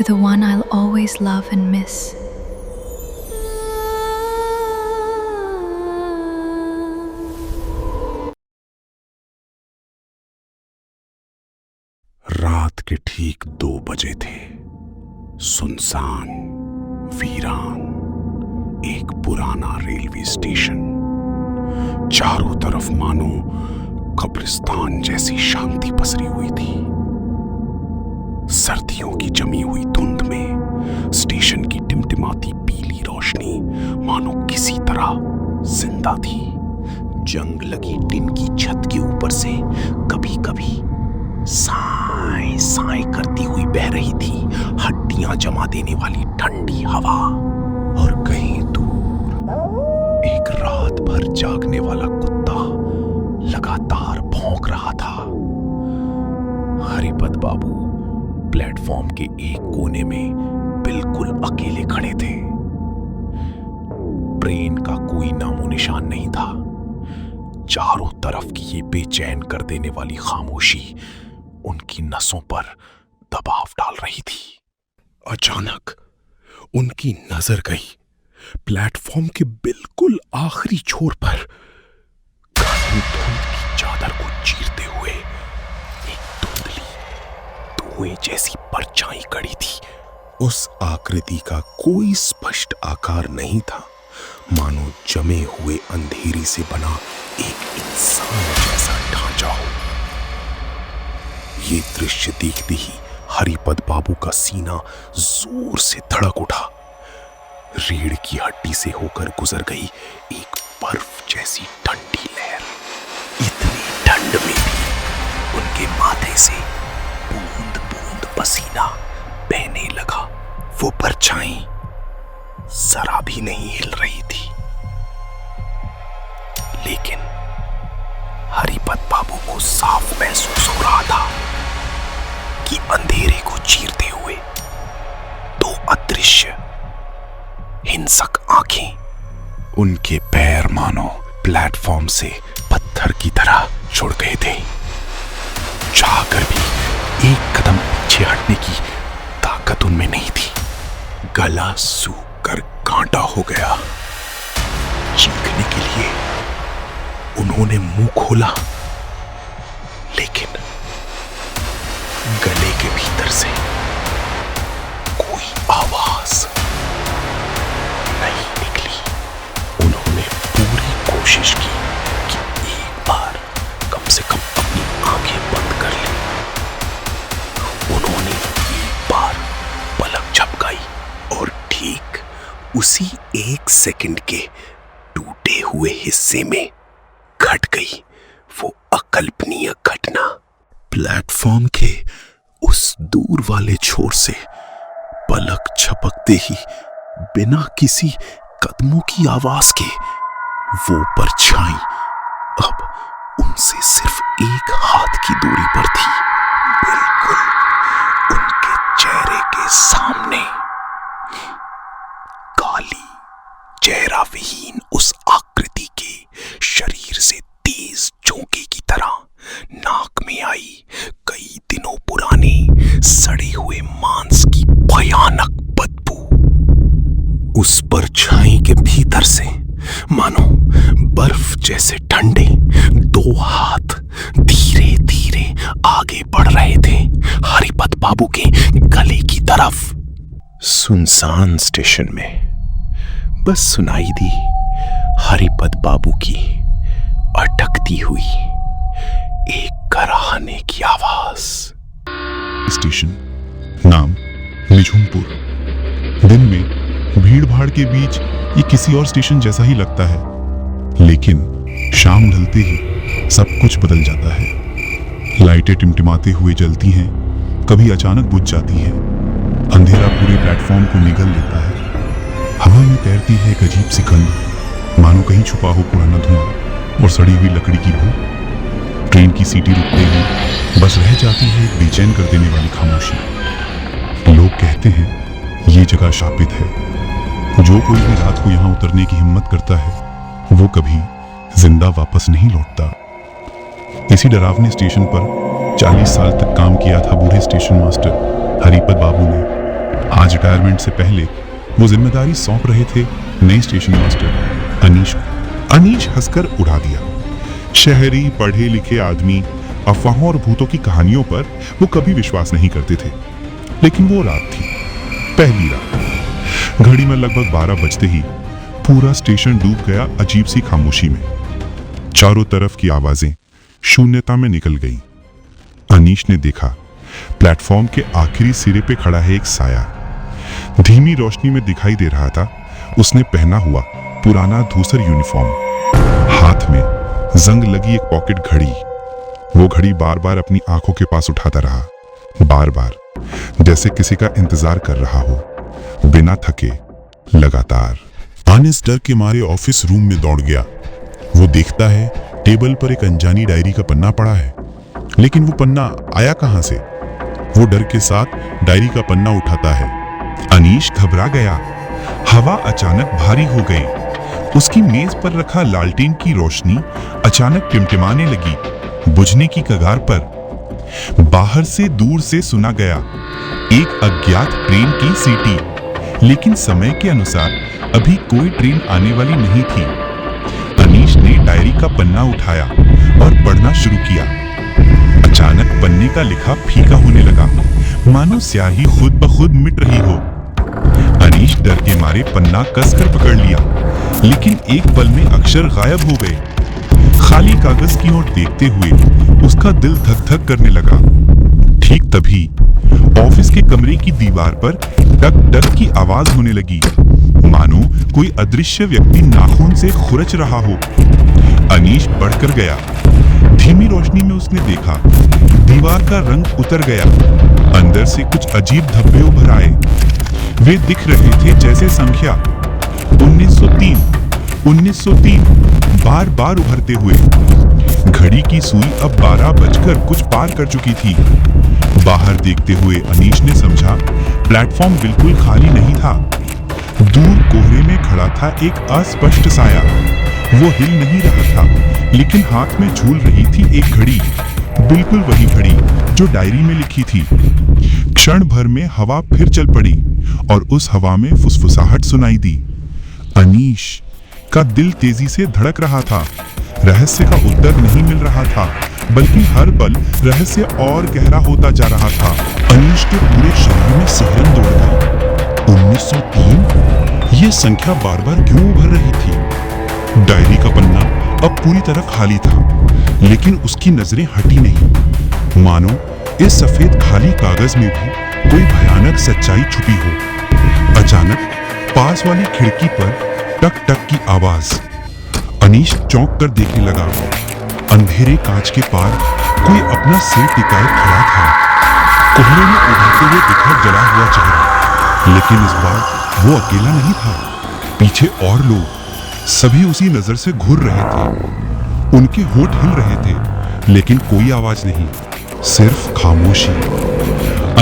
to the one I'll always love and miss. रात के ठीक 2 बजे थे। सुनसान, वीरान, एक पुराना रेलवे स्टेशन। चारों तरफ मानो कब्रिस्तान जैसी शांति पसरी हुई थी। सर्दियों की जमी हुई धुंध में स्टेशन की टिमटिमाती पीली रोशनी मानो किसी तरह जिंदा थी। जंग लगी टिन की छत के ऊपर से कभी कभी साए साए करती हुई बह रही थी हड्डियां जमा देने वाली ठंडी हवा। और कहीं दूर एक रात भर जागने वाला कुत्ता लगातार भौंक रहा था। हरिपत बाबू प्लेटफॉर्म के एक कोने में बिल्कुल अकेले खड़े थे। ट्रेन का कोई नामो निशान नहीं था। चारों तरफ की ये बेचैन कर देने वाली खामोशी उनकी नसों पर दबाव डाल रही थी। अचानक उनकी नजर गई प्लेटफॉर्म के बिल्कुल आखिरी छोर पर घनी धुंध की चादर को चीरते हुए एक धुंधली धुएं जैसी परछाई खड़ी थी। उस आकृति का कोई स्पष्ट आकार नहीं था, मानो जमे हुए अंधेरे से बना एक इंसान जैसा ढांचा हो। ये दृश्य देखते ही हरिपत बाबू का सीना जोर से धड़क उठा। रीढ़ की हड्डी से होकर गुजर गई एक बर्फ जैसी ठंडी लहर। इतनी ठंड में भी उनके माथे से बूंद बूंद पसीना बहने लगा। वो परछाई जरा भी नहीं हिल रही थी। लेकिन हरिपत बाबू को साफ महसूस हो रहा था कि अंधेरे को चीरते हुए 2 अदृश्य हिंसक आंखें उनके पैर मानो प्लेटफॉर्म से पत्थर की तरह जुड़ गए थे। चाहकर भी एक कदम पीछे हटने की ताकत उनमें नहीं थी। गला सूख कर कांटा हो गया। चीखने के लिए उन्होंने मुंह खोला, लेकिन गले के भीतर से कोई आवाज नहीं निकली। उन्होंने पूरी कोशिश की कि एक बार कम से कम अपनी आंखें बंद कर ली। उन्होंने एक बार पलक झपकाई और ठीक उसी 1 सेकंड के टूटे हुए हिस्से में घट गई वो अकल्पनीय घटना। प्लेटफॉर्म के उस दूर वाले छोर से पलक झपकते ही बिना किसी कदमों की आवाज के वो परछाई अब उनसे सिर्फ 1 हाथ की दूरी पर थी, बिल्कुल उनके चेहरे के सामने। काली चेहरा विहीन उस आकृति के शरीर से तेज झोंके की तरह नाक में आई कई दिनों पुराने सड़े हुए मांस की भयानक बदबू। उस परछाई के भीतर से मानो बर्फ जैसे ठंडे 2 हाथ धीरे धीरे आगे बढ़ रहे थे हरिपत बाबू के गले की तरफ। सुनसान स्टेशन में बस सुनाई दी हरिपत बाबू की अटकती हुई एक कराहने की आवाज। स्टेशन नाम निझुमपुर। दिन में भीड़ भाड़ के बीच ये किसी और स्टेशन जैसा ही लगता है, लेकिन शाम ढलते ही सब कुछ बदल जाता है। लाइटें टिमटिमाते हुए जलती हैं, कभी अचानक बुझ जाती हैं। अंधेरा पूरे प्लेटफॉर्म को निगल लेता है। हवा में तैरती है एक अजीब सी गंध, मानो कहीं छुपा हो पुराना धुआं और सड़ी हुई लकड़ी की बू। ट्रेन की सीटी रुकते ही बस रह जाती है एक बेचैन कर देने वाली खामोशी। लोग कहते हैं ये जगह शापित है। जो कोई भी रात को यहाँ उतरने की हिम्मत करता है वो कभी जिंदा वापस नहीं लौटता। इसी डरावने स्टेशन पर 40 साल तक काम किया था बूढ़े स्टेशन मास्टर हरिपत बाबू ने। आज रिटायरमेंट से पहले वो जिम्मेदारी सौंप रहे थे नए स्टेशन मास्टर अनीश को। अनीश हंसकर उड़ा दिया। शहरी पढ़े लिखे आदमी अफवाहों और भूतों की कहानियों पर वो कभी विश्वास नहीं करते थे, लेकिन वो रात थी, पहली रात। घड़ी में लगभग 12 बजते ही पूरा स्टेशन डूब गया अजीब सी खामोशी में। चारों तरफ की आवाजें शून्यता में निकल गईं। अनीश ने देखा प्लेटफॉर्म के आखिरी सिरे पे खड़ा है एक साया। धीमी रोशनी में दिखाई दे रहा था उसने पहना हुआ पुराना धूसर यूनिफॉर्म, हाथ में जंग लगी एक पॉकेट घड़ी। वो घड़ी बार बार अपनी आंखों के पास उठाता रहा, बार बार, जैसे किसी का इंतजार कर रहा हो, बिना थके, लगातार। अनीस डर के मारे ऑफिस रूम में दौड़ गया। वो देखता है टेबल पर एक अनजानी डायरी का पन्ना पड़ा है, लेकिन वो पन्ना आया कहां से? वो डर के साथ डायरी का पन्ना उठाता है। अनीश घबरा गया। हवा अचानक भारी हो गई। उसकी मेज पर रखा लालटेन की रोशनी अचानक टिमटिमाने लगी, बुझने की कगार पर। बाहर से दूर से सुना गया एक अज्ञात ट्रेन की सीटी, लेकिन समय के अनुसार अभी कोई ट्रेन आने वाली नहीं थी। अनीश ने डायरी का पन्ना उठाया और पढ़ना शुरू किया। अचानक पन्ने का लिखा फीका होने लगा, मानो स्याही खुद ब खुद मिट रही हो। अनीश डर के मारे पन्ना कसकर पकड़ लिया, लेकिन एक पल में अक्षर गायब हो गए। खाली कागज की ओर देखते हुए उसका दिल धक धक करने लगा। ठीक तभी ऑफिस के कमरे की दीवार पर टक टक की आवाज होने लगी, मानो कोई अदृश्य व्यक्ति नाखून से खुरच रहा हो। अनीश बढ़कर गया। धीमी रोशनी में उसने देखा दीवार का रंग उतर गया, अंदर से कुछ अजीब धब्बे उभर आए। वे दिख रहे थे जैसे संख्या 1903, 1903 बार बार उभरते हुए। घड़ी की सुई अब 12 बजकर कुछ पार कर चुकी थी। बाहर देखते हुए अनीश ने समझा प्लेटफॉर्म बिल्कुल खाली नहीं था। दूर कोहरे में खड़ा था एक अस्पष्ट साया। वो हिल नहीं रहा था, लेकिन हाथ में झूल रही थी एक घड़ी, बिल्कुल वही घड़ी जो डायरी में लिखी थी। क्षण भर में हवा फिर चल पड़ी और उस हवा में फुसफुसाहट सुनाई दी। अनीश का दिल तेजी से धड़क रहा था। रहस्य का उत्तर नहीं मिल रहा था, बल्कि हर पल रहस्य और गहरा होता जा रहा था। अनीश के पूरे शरीर में सिहरन दौड़ गई। 1903? ये संख्या बार बार क्यों उभर रही थी? डायरी का पन्ना अब पूरी तरह खाली था, लेकिन उसकी नजरें हटी नहीं, मानो इस सफेद खाली कागज में भी कोई भयानक सच्चाई छुपी हो। अचानक पास वाली खिड़की पर टक टक की आवाज। अनीश चौंक कर देखने लगा। अंधेरे कांच के पार कोई अपना सिर टिकाए खड़ा था। कोहरे में उभरते हुए दिखा जला हुआ चेहरा, लेकिन इस बार वो अकेला नहीं था। पीछे और लोग, सभी उसी नजर से घूर रहे थे। उनके होंठ हिल रहे थे, लेकिन कोई आवाज नहीं, सिर्फ खामोशी।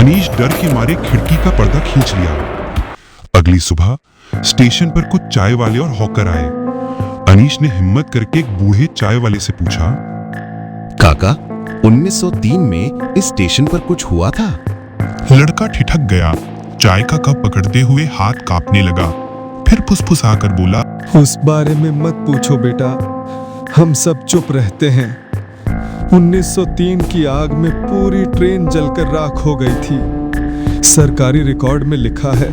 अनीश डर के मारे खिड़की का पर्दा खींच लिया। अगली सुबह स्टेशन पर कुछ चाय वाले और हॉकर आए। अनीश ने हिम्मत करके एक बूढ़े चाय वाले से पूछा, काका, 1903 में इस स्टेशन पर कुछ हुआ था? लड़का ठिठक गया, चाय का कप पकड़ते हुए हाथ कांपने लगा। फिर फुसफुसाकर बोला, उस बारे में मत पूछो बेटा, हम सब चुप रहते हैं। 1903 की आग में पूरी ट्रेन जलकर राख हो गई थी। सरकारी रिकॉर्ड में लिखा है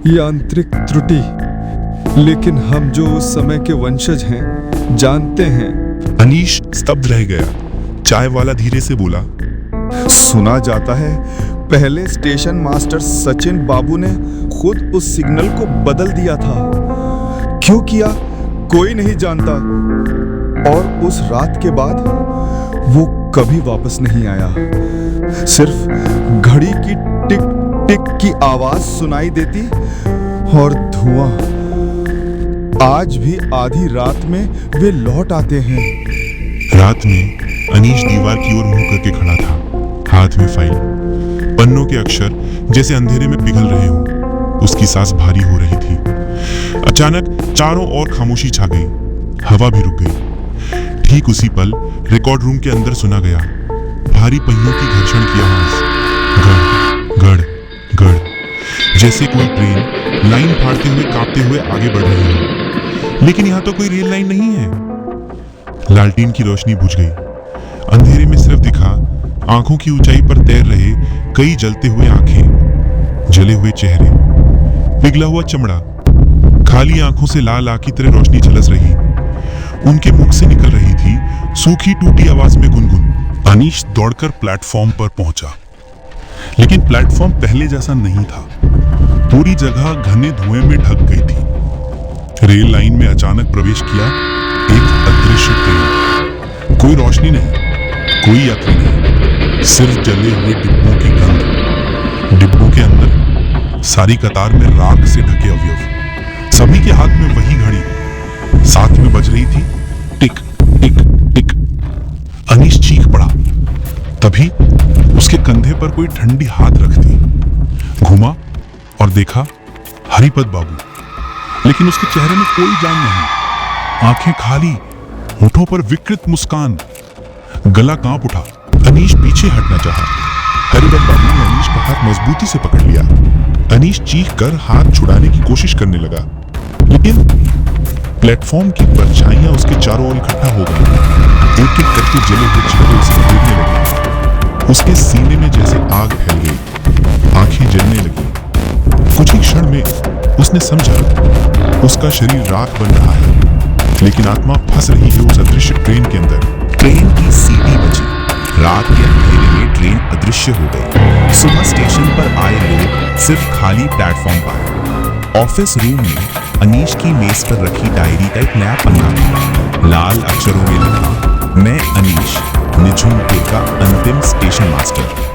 यांत्रिक त्रुटि, लेकिन हम जो उस समय के वंशज हैं जानते हैं। अनीश स्तब्ध रह गया। चाय वाला धीरे से बोला, सुना जाता है पहले स्टेशन मास्टर सचिन बाबू ने खुद उस सिग्नल को बदल दिया था। क्यों किया कोई नहीं जानता, और उस रात के बाद वो कभी वापस नहीं आया। सिर्फ घड़ी की टिक टिक की आवाज सुनाई देती और धुआं। आज भी आधी रात में वे लौट आते हैं। रात में अनीश दीवार की ओर मुंह करके खड़ा था, हाथ में फाइल, पन्नों के अक्षर जैसे अंधेरे में पिघल रहे हों। उसकी सांस भारी हो रही थी। अचानक चारों ओर खामोशी छा गई, हवा भी रुक गई। ठीक उसी पल रिकॉर्ड रूम के अंदर सुना गया भारी पहियों की घर्षण की आवाज। गड़ गड़ गड़। जैसे कोई ट्रेन लाइन फाड़ते हुए कांपते हुए आगे बढ़ रही हो। लेकिन यहां तो कोई रेल लाइन नहीं है। लालटेन की रोशनी बुझ गई। अंधेरे में सिर्फ दिखा आंखों की ऊंचाई पर तैर रहे कई जलते हुए आंखें, जले हुए चेहरे, पिघला हुआ चमड़ा। खाली आंखों से लाल आग की तरह रोशनी झलस रही। उनके मुख से निकल रही थी सूखी टूटी आवाज में गुनगुन। अनीश दौड़कर प्लेटफॉर्म पर पहुंचा, लेकिन प्लेटफॉर्म पहले जैसा नहीं था। पूरी जगह घने धुएं में ढक गई थी। रेल लाइन में अचानक प्रवेश किया एक अदृश्य ट्रेन। कोई रोशनी नहीं, कोई यात्री नहीं, सिर्फ जले हुए डिब्बों की गंध। डिब्बों के अंदर सारी कतार में राख से ढके अवयव। सभी के हाथ में वही घड़ी 7 में बज रही थी। टिक टिक टिक। अनीश चीख पड़ा। तभी उसके कंधे पर कोई ठंडी हाथ रख दी। घुमा और देखा हरिपद बाबू, लेकिन उसके चेहरे में कोई जान नहीं। आंखें खाली, होठों पर विकृत मुस्कान। गला कांप उठा। अनीश पीछे हटना चाहा। हरिपद बाबू ने अनीश का हाथ मजबूती से पकड़ लिया। अनीश चीख कर हाथ छुड़ाने की कोशिश करने लगा, लेकिन प्लेटफॉर्म की परछाइयां उसके चारों ओर इकट्ठा हो गई। एक एक करके जले हुए चेहरे उसके गिरने लगे। उसके सीने में जैसे आग फैल गई। आंखें जलने लगी। कुछ ही क्षण में उसने समझा उसका शरीर राख बन रहा है, लेकिन आत्मा फंस रही है उस अदृश्य ट्रेन के अंदर। ट्रेन की सीटी बजी। रात के अंधेरे में ट्रेन अदृश्य हो गई। सुबह स्टेशन पर आए लोग सिर्फ खाली प्लेटफॉर्म पर। ऑफिस रूम में अनीश की मेज पर रखी डायरी का एक नया पन्ना था। लाल अक्षरों में लिखा, मैं अनीश, निझुमपुर का अंतिम स्टेशन मास्टर।